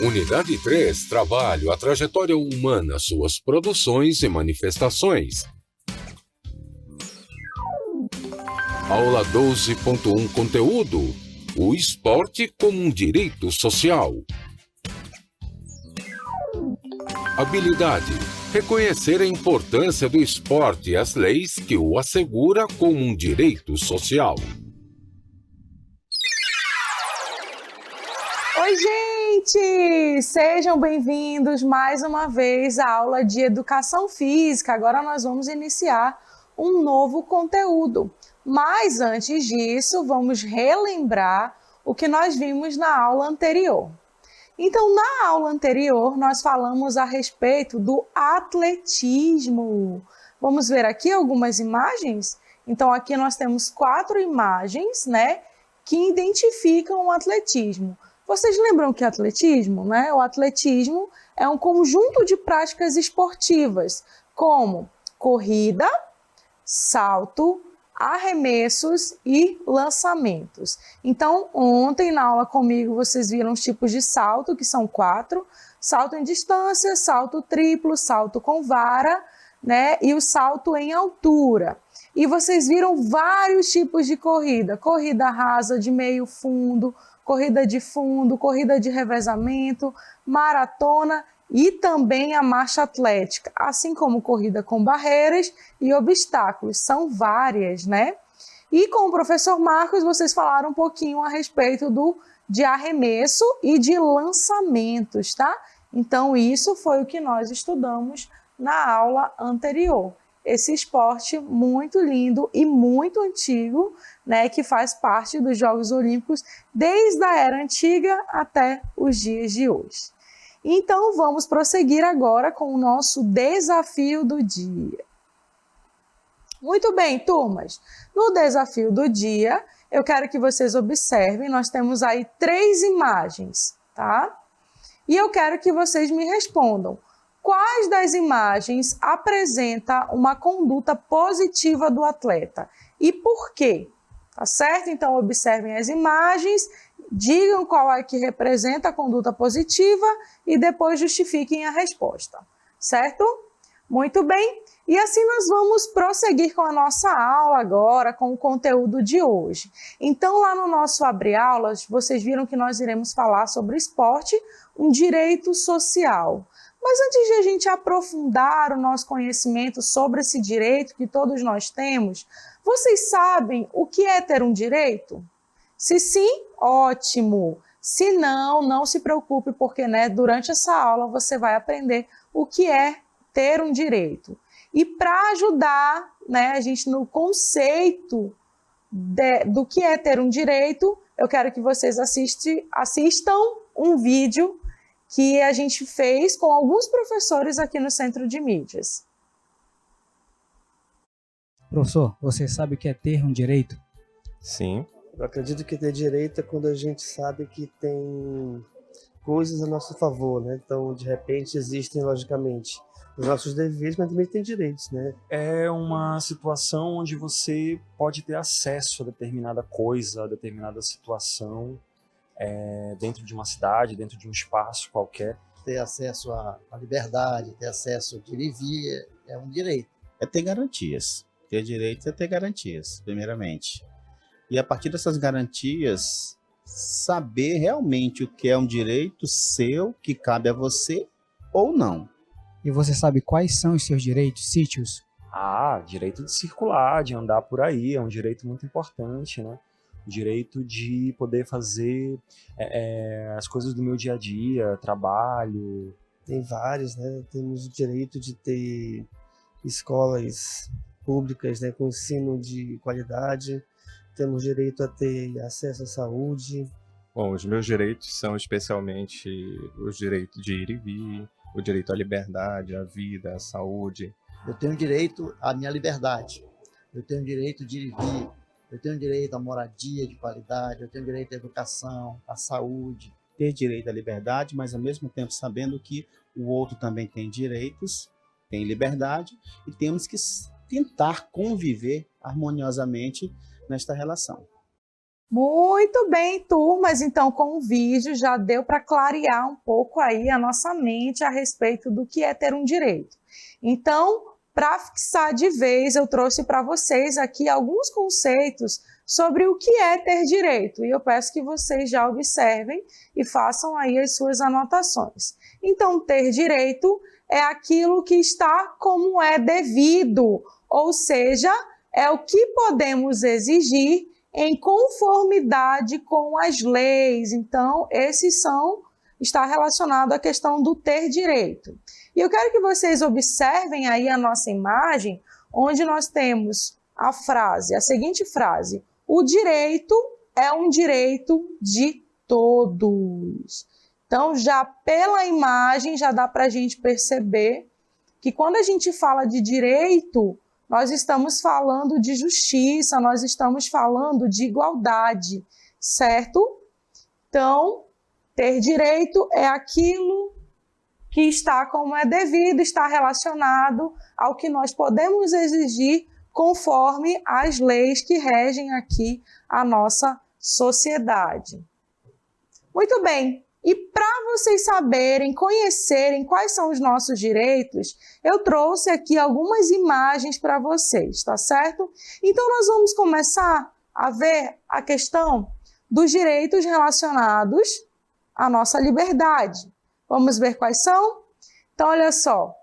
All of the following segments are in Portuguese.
Unidade 3, Trabalho, a trajetória humana, suas produções e manifestações. Aula 12.1 Conteúdo: o esporte como um direito social. Habilidade: reconhecer a importância do esporte e as leis que o assegura como um direito social. Oi, gente! Sejam bem-vindos mais uma vez à aula de Educação Física. Agora nós vamos iniciar um novo conteúdo. Mas antes disso, vamos relembrar o que nós vimos na aula anterior. Então, na aula anterior, nós falamos a respeito do atletismo. Vamos ver aqui algumas imagens? Então, aqui nós temos 4 imagens, né, que identificam o atletismo. Vocês lembram que atletismo, né? O atletismo é um conjunto de práticas esportivas, como corrida, salto, arremessos e lançamentos. Então, ontem na aula comigo vocês viram os tipos de salto, que são 4: salto em distância, salto triplo, salto com vara, né? E o salto em altura. E vocês viram vários tipos de corrida: corrida rasa de meio fundo, corrida de fundo, corrida de revezamento, maratona e também a marcha atlética, assim como corrida com barreiras e obstáculos. São várias, né? E com o professor Marcos, vocês falaram um pouquinho a respeito de arremesso e de lançamentos, tá? Então, isso foi o que nós estudamos na aula anterior. Esse esporte muito lindo e muito antigo, né, que faz parte dos Jogos Olímpicos desde a era antiga até os dias de hoje. Então, vamos prosseguir agora com o nosso desafio do dia. Muito bem, turmas. No desafio do dia, eu quero que vocês observem, nós temos aí 3 imagens, tá? E eu quero que vocês me respondam: quais das imagens apresenta uma conduta positiva do atleta e por quê? Tá certo? Então, observem as imagens, digam qual é que representa a conduta positiva e depois justifiquem a resposta, certo? Muito bem, e assim nós vamos prosseguir com a nossa aula agora, com o conteúdo de hoje. Então, lá no nosso Abre Aulas, vocês viram que nós iremos falar sobre esporte, um direito social. Mas antes de a gente aprofundar o nosso conhecimento sobre esse direito que todos nós temos, vocês sabem o que é ter um direito? Se sim, ótimo. Se não, não se preocupe, porque, né, durante essa aula você vai aprender o que é ter um direito. E para ajudar, né, a gente no conceito do que é ter um direito, eu quero que vocês assistam um vídeo que a gente fez com alguns professores aqui no Centro de Mídias. Professor, você sabe o que é ter um direito? Sim. Eu acredito que ter direito é quando a gente sabe que tem coisas a nosso favor, né? Então, de repente, existem, logicamente, os nossos deveres, mas também tem direitos, né? É uma situação onde você pode ter acesso a determinada coisa, a determinada situação, dentro de uma cidade, dentro de um espaço qualquer. Ter acesso à liberdade, ter acesso a ir e vir, é um direito. É ter garantias. Ter direito é ter garantias, primeiramente. E a partir dessas garantias, saber realmente o que é um direito seu, que cabe a você ou não. E você sabe quais são os seus direitos, sítios? Direito de circular, de andar por aí, é um direito muito importante, né? O direito de poder fazer as coisas do meu dia a dia, trabalho. Tem vários, né? Temos o direito de ter escolas públicas, né, com ensino de qualidade. Temos direito a ter acesso à saúde. Bom, os meus direitos são especialmente os direitos de ir e vir, o direito à liberdade, à vida, à saúde. Eu tenho direito à minha liberdade, eu tenho direito de ir e vir, eu tenho direito à moradia de qualidade, eu tenho direito à educação, à saúde. Ter direito à liberdade, mas ao mesmo tempo sabendo que o outro também tem direitos, tem liberdade, e temos que tentar conviver harmoniosamente nesta relação. Muito bem, turmas. Então, com o vídeo já deu para clarear um pouco aí a nossa mente a respeito do que é ter um direito. Então, para fixar de vez, eu trouxe para vocês aqui alguns conceitos sobre o que é ter direito. E eu peço que vocês já observem e façam aí as suas anotações. Então, ter direito é aquilo que está como é devido, ou seja, é o que podemos exigir em conformidade com as leis. Então, está relacionado à questão do ter direito. E eu quero que vocês observem aí a nossa imagem, onde nós temos a seguinte frase: o direito é um direito de todos. Então, já pela imagem, já dá para a gente perceber que quando a gente fala de direito, nós estamos falando de justiça, nós estamos falando de igualdade, certo? Então, ter direito é aquilo que está como é devido, está relacionado ao que nós podemos exigir conforme as leis que regem aqui a nossa sociedade. Muito bem. E para vocês saberem, conhecerem quais são os nossos direitos, eu trouxe aqui algumas imagens para vocês, tá certo? Então, nós vamos começar a ver a questão dos direitos relacionados à nossa liberdade. Vamos ver quais são? Então, olha só.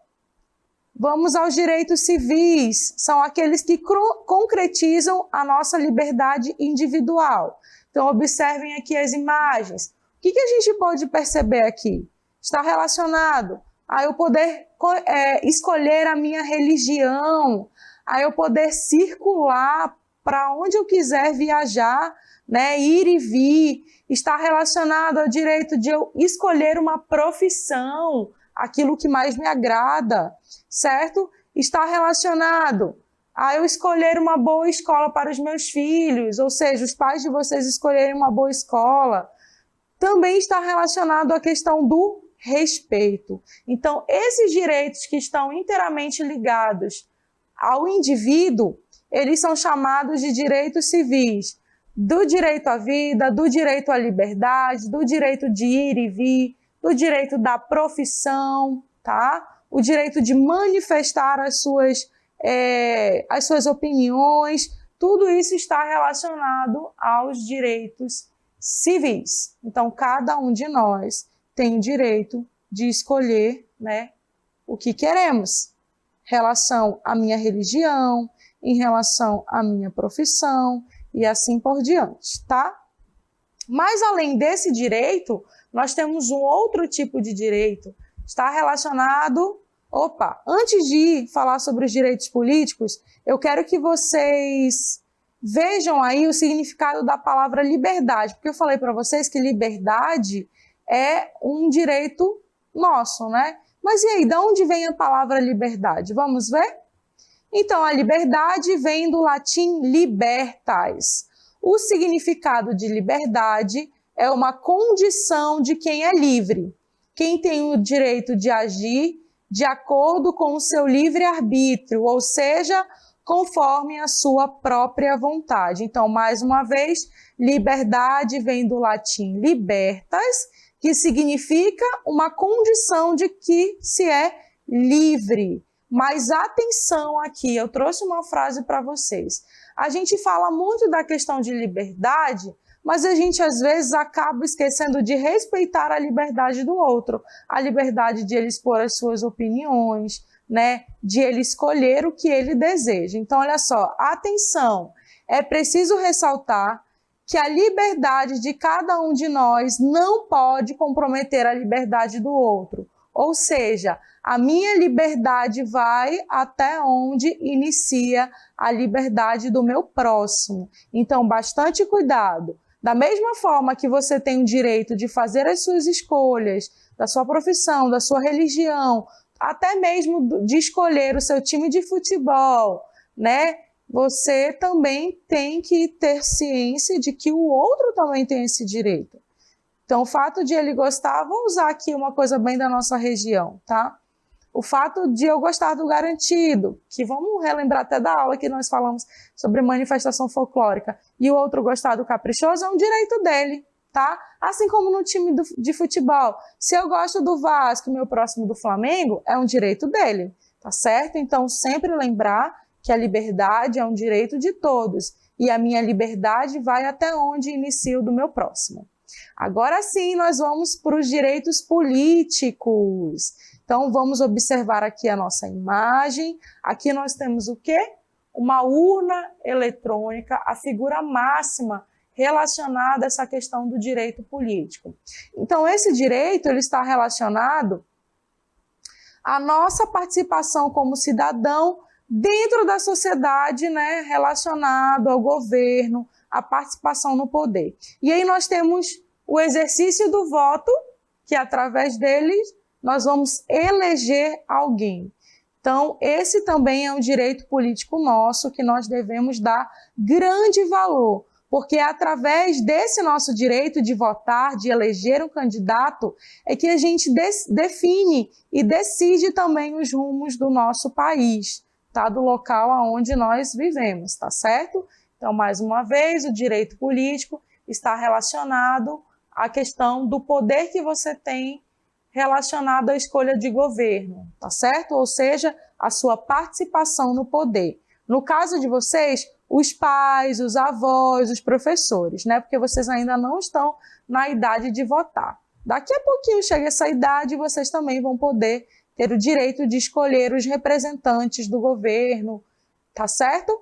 Vamos aos direitos civis. São aqueles que concretizam a nossa liberdade individual. Então, observem aqui as imagens. O que a gente pode perceber aqui? Está relacionado a eu poder escolher a minha religião, a eu poder circular para onde eu quiser viajar, né, ir e vir. Está relacionado ao direito de eu escolher uma profissão, aquilo que mais me agrada, certo? Está relacionado a eu escolher uma boa escola para os meus filhos, ou seja, os pais de vocês escolherem uma boa escola. Também está relacionado à questão do respeito. Então, esses direitos que estão inteiramente ligados ao indivíduo, eles são chamados de direitos civis. Do direito à vida, do direito à liberdade, do direito de ir e vir, do direito da profissão, tá? O direito de manifestar as suas opiniões, tudo isso está relacionado aos direitos civis. Então, cada um de nós tem o direito de escolher, né, o que queremos em relação à minha religião, em relação à minha profissão e assim por diante, tá? Mas, além desse direito, nós temos um outro tipo de direito. Está relacionado... Antes de falar sobre os direitos políticos, eu quero que vocês vejam aí o significado da palavra liberdade, porque eu falei para vocês que liberdade é um direito nosso, né? Mas e aí, de onde vem a palavra liberdade? Vamos ver? Então, a liberdade vem do latim libertas. O significado de liberdade é uma condição de quem é livre, quem tem o direito de agir de acordo com o seu livre-arbítrio, ou seja, conforme a sua própria vontade. Então, mais uma vez, liberdade vem do latim libertas, que significa uma condição de que se é livre. Mas atenção aqui, eu trouxe uma frase para vocês. A gente fala muito da questão de liberdade, mas a gente às vezes acaba esquecendo de respeitar a liberdade do outro, a liberdade de ele expor as suas opiniões, né, de ele escolher o que ele deseja. Então, olha só, atenção, é preciso ressaltar que a liberdade de cada um de nós não pode comprometer a liberdade do outro. Ou seja, a minha liberdade vai até onde inicia a liberdade do meu próximo. Então, bastante cuidado. Da mesma forma que você tem o direito de fazer as suas escolhas, da sua profissão, da sua religião, até mesmo de escolher o seu time de futebol, né? Você também tem que ter ciência de que o outro também tem esse direito. Então, o fato de ele gostar, vou usar aqui uma coisa bem da nossa região, tá? o fato de eu gostar do garantido, que vamos relembrar até da aula que nós falamos sobre manifestação folclórica, e o outro gostar do caprichoso, é um direito dele, tá? Assim como no time de futebol. Se eu gosto do Vasco e meu próximo do Flamengo, é um direito dele, tá certo? Então, sempre lembrar que a liberdade é um direito de todos, e a minha liberdade vai até onde inicia o do meu próximo. Agora sim, nós vamos para os direitos políticos. Então, vamos observar aqui a nossa imagem. Aqui nós temos o quê? Uma urna eletrônica, a figura máxima relacionada a essa questão do direito político. Então, esse direito ele está relacionado à nossa participação como cidadão dentro da sociedade, né, relacionado ao governo, à participação no poder. E aí nós temos o exercício do voto, que através dele nós vamos eleger alguém. Então, esse também é um direito político nosso que nós devemos dar grande valor, porque é através desse nosso direito de votar, de eleger um candidato, é que a gente define e decide também os rumos do nosso país, tá? Do local onde nós vivemos, tá certo? Então, mais uma vez, o direito político está relacionado à questão do poder que você tem relacionado à escolha de governo, tá certo? Ou seja, a sua participação no poder. No caso de vocês, os pais, os avós, os professores, né? Porque vocês ainda não estão na idade de votar. Daqui a pouquinho chega essa idade e vocês também vão poder ter o direito de escolher os representantes do governo, tá certo?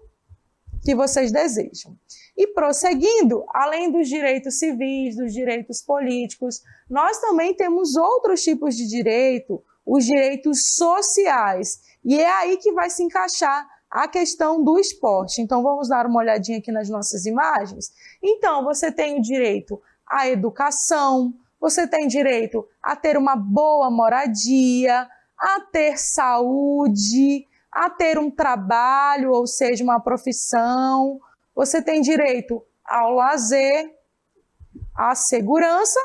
Que vocês desejam. E prosseguindo, além dos direitos civis, dos direitos políticos, nós também temos outros tipos de direito, os direitos sociais. E é aí que vai se encaixar a questão do esporte. Então, vamos dar uma olhadinha aqui nas nossas imagens. Então, você tem o direito à educação, você tem direito a ter uma boa moradia, a ter saúde, a ter um trabalho, ou seja, uma profissão. Você tem direito ao lazer, à segurança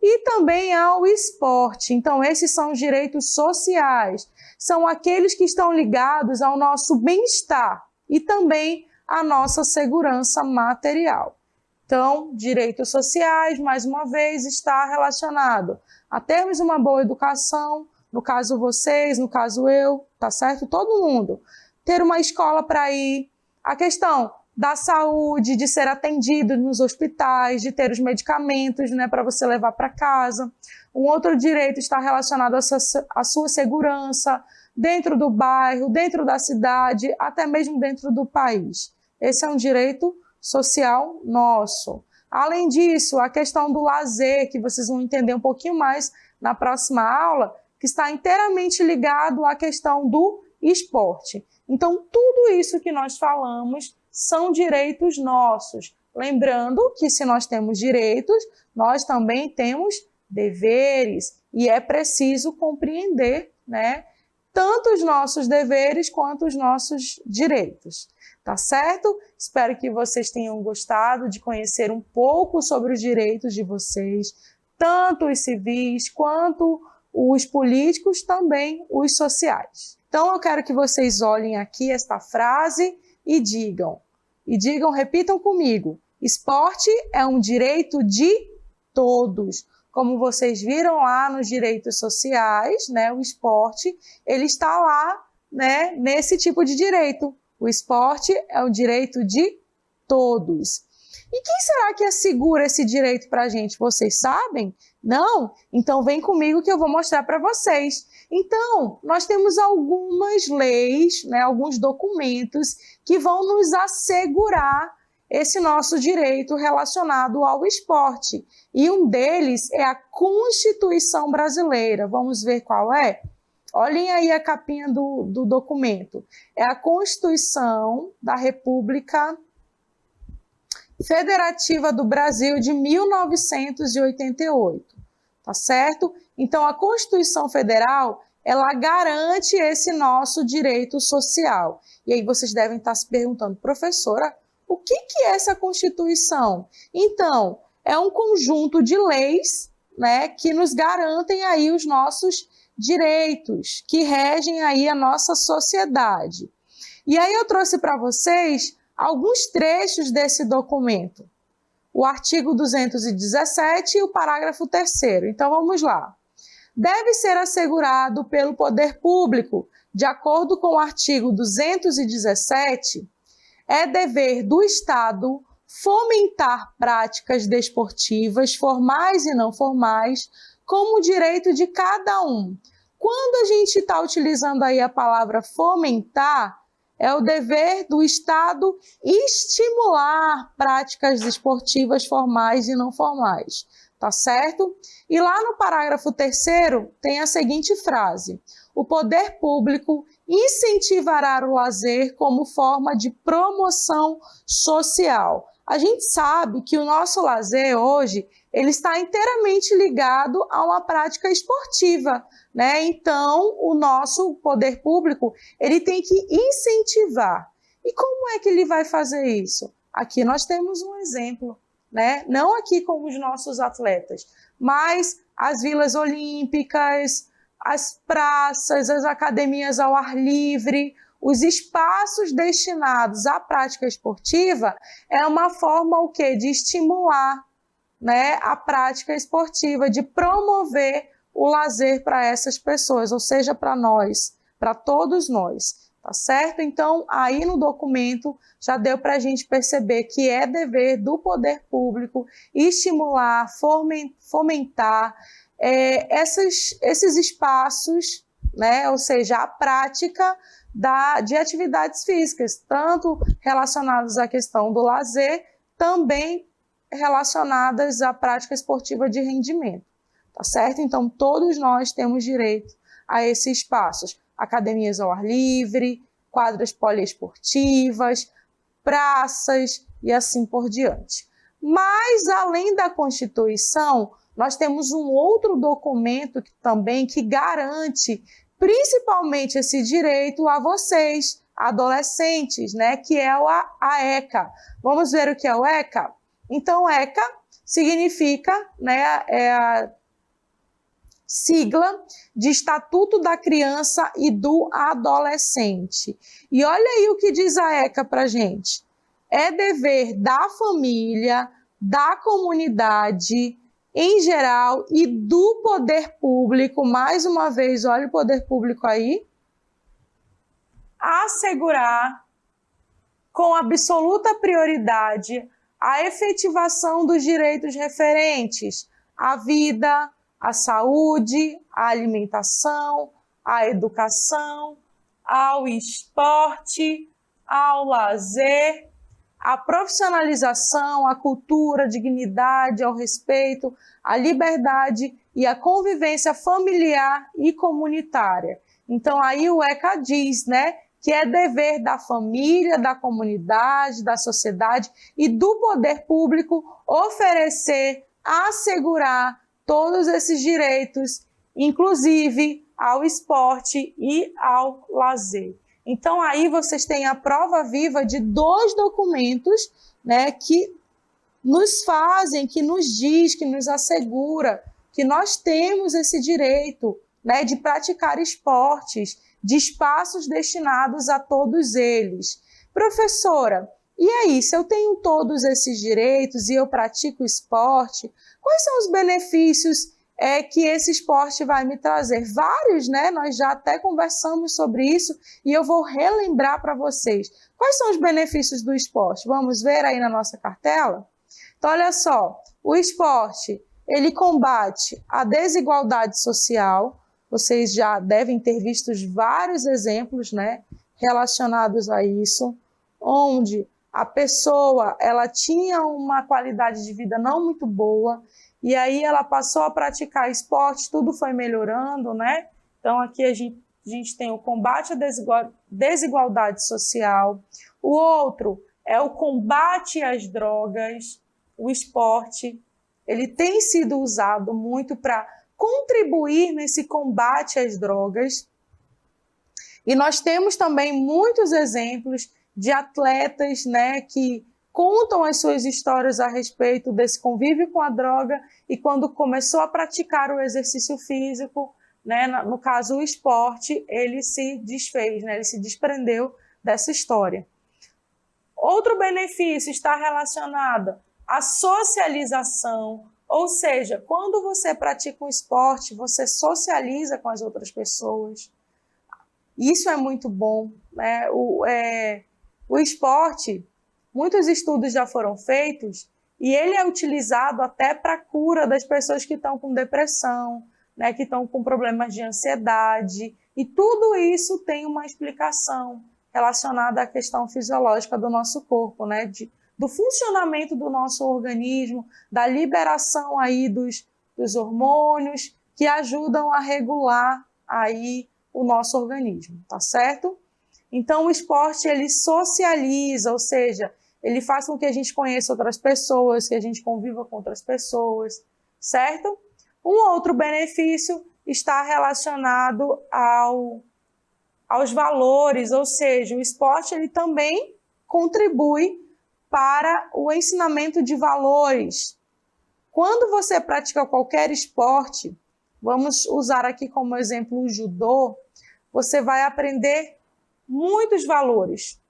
e também ao esporte. Então, esses são os direitos sociais. São aqueles que estão ligados ao nosso bem-estar e também à nossa segurança material. Então, direitos sociais, mais uma vez, está relacionado a termos uma boa educação, no caso vocês, no caso eu, tá certo? Todo mundo. Ter uma escola para ir. A questão da saúde, de ser atendido nos hospitais, de ter os medicamentos, né, para você levar para casa. Um outro direito está relacionado à sua segurança dentro do bairro, dentro da cidade, até mesmo dentro do país. Esse é um direito social nosso. Além disso, a questão do lazer, que vocês vão entender um pouquinho mais na próxima aula, que está inteiramente ligado à questão do esporte. Então, tudo isso que nós falamos são direitos nossos. Lembrando que se nós temos direitos, nós também temos deveres. E é preciso compreender, né, tanto os nossos deveres quanto os nossos direitos. Tá certo? Espero que vocês tenham gostado de conhecer um pouco sobre os direitos de vocês, tanto os civis quanto os políticos, também os sociais. Então, eu quero que vocês olhem aqui esta frase e digam, repitam comigo, esporte é um direito de todos. Como vocês viram lá nos direitos sociais, né, o esporte, ele está lá, né, nesse tipo de direito. O esporte é um direito de todos. E quem será que assegura esse direito para a gente? Vocês sabem? Não? Então vem comigo que eu vou mostrar para vocês. Então, nós temos algumas leis, né, alguns documentos que vão nos assegurar esse nosso direito relacionado ao esporte. E um deles é a Constituição Brasileira. Vamos ver qual é? Olhem aí a capinha do documento. É a Constituição da República Federativa do Brasil de 1988, tá certo? Então, a Constituição Federal, ela garante esse nosso direito social. E aí vocês devem estar se perguntando, professora, o que é essa Constituição? Então, é um conjunto de leis, né, que nos garantem aí os nossos direitos que regem aí a nossa sociedade. E aí eu trouxe para vocês alguns trechos desse documento. O artigo 217 e o parágrafo 3º. Então vamos lá. Deve ser assegurado pelo poder público, de acordo com o artigo 217, é dever do Estado fomentar práticas desportivas, formais e não formais, como direito de cada um. Quando a gente está utilizando aí a palavra fomentar, é o dever do Estado estimular práticas desportivas formais e não formais, tá certo? E lá no parágrafo 3º tem a seguinte frase: o poder público incentivará o lazer como forma de promoção social. A gente sabe que o nosso lazer hoje, ele está inteiramente ligado a uma prática esportiva, né? Então, o nosso poder público, ele tem que incentivar. E como é que ele vai fazer isso? Aqui nós temos um exemplo, né? Não aqui com os nossos atletas, mas as vilas olímpicas, as praças, as academias ao ar livre, os espaços destinados à prática esportiva é uma forma o quê? De estimular, né, a prática esportiva, de promover o lazer para essas pessoas, ou seja, para nós, para todos nós, tá certo? Então, aí no documento já deu para a gente perceber que é dever do poder público estimular, fomentar esses espaços, né, ou seja, a prática de atividades físicas, tanto relacionadas à questão do lazer, também relacionadas à prática esportiva de rendimento, tá certo? Então, todos nós temos direito a esses espaços, academias ao ar livre, quadras poliesportivas, praças e assim por diante. Mas, além da Constituição, nós temos um outro documento que garante principalmente esse direito a vocês, adolescentes, né, que é a ECA. Vamos ver o que é o ECA? Então, ECA significa, né, a sigla de Estatuto da Criança e do Adolescente. E olha aí o que diz a ECA para a gente. É dever da família, da comunidade em geral e do poder público, mais uma vez, olha o poder público aí, assegurar com absoluta prioridade a efetivação dos direitos referentes à vida, à saúde, à alimentação, à educação, ao esporte, ao lazer, à profissionalização, à cultura, à dignidade, ao respeito, à liberdade e à convivência familiar e comunitária. Então, aí o ECA diz, né, que é dever da família, da comunidade, da sociedade e do poder público oferecer, assegurar todos esses direitos, inclusive ao esporte e ao lazer. Então, aí vocês têm a prova viva de 2 documentos, né, que nos fazem, que nos diz, que nos assegura que nós temos esse direito, né, de praticar esportes, de espaços destinados a todos eles. Professora, e aí, se eu tenho todos esses direitos e eu pratico esporte, quais são os benefícios que esse esporte vai me trazer? Vários, né? Nós já até conversamos sobre isso e eu vou relembrar para vocês. Quais são os benefícios do esporte? Vamos ver aí na nossa cartela? Então, olha só, o esporte, ele combate a desigualdade social. Vocês já devem ter visto vários exemplos, né, relacionados a isso, onde a pessoa, ela tinha uma qualidade de vida não muito boa, e aí ela passou a praticar esporte, tudo foi melhorando, né? Então aqui a gente tem o combate à desigualdade social. O outro é o combate às drogas. O esporte, ele tem sido usado muito para contribuir nesse combate às drogas. E nós temos também muitos exemplos de atletas, né, que contam as suas histórias a respeito desse convívio com a droga e quando começou a praticar o exercício físico, né, no caso o esporte, ele se desfez, né, ele se desprendeu dessa história. Outro benefício está relacionado à socialização, ou seja, quando você pratica um esporte, você socializa com as outras pessoas. Isso é muito bom, né? O esporte, muitos estudos já foram feitos e ele é utilizado até para a cura das pessoas que estão com depressão, né, que estão com problemas de ansiedade, e tudo isso tem uma explicação relacionada à questão fisiológica do nosso corpo, né, do funcionamento do nosso organismo, da liberação aí dos hormônios que ajudam a regular aí o nosso organismo, tá certo? Então o esporte ele socializa, ou seja, ele faz com que a gente conheça outras pessoas, que a gente conviva com outras pessoas, certo? Um outro benefício está relacionado aos valores, ou seja, o esporte ele também contribui para o ensinamento de valores. Quando você pratica qualquer esporte, vamos usar aqui como exemplo o judô, você vai aprender muitos valores,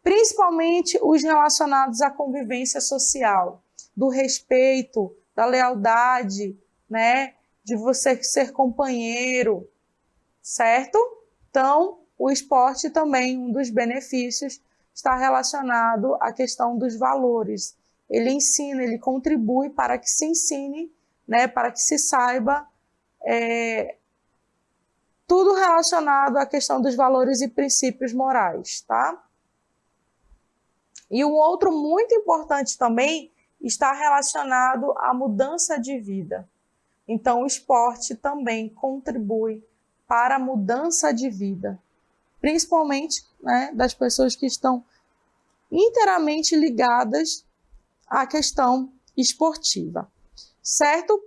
principalmente os relacionados à convivência social, do respeito, da lealdade, né, de você ser companheiro, certo? Então, o esporte também, um dos benefícios, está relacionado à questão dos valores. Ele ensina, ele contribui para que se ensine, né, para que se saiba tudo relacionado à questão dos valores e princípios morais, tá? E um outro muito importante também está relacionado à mudança de vida. Então, o esporte também contribui para a mudança de vida, principalmente, né, das pessoas que estão inteiramente ligadas à questão esportiva, certo?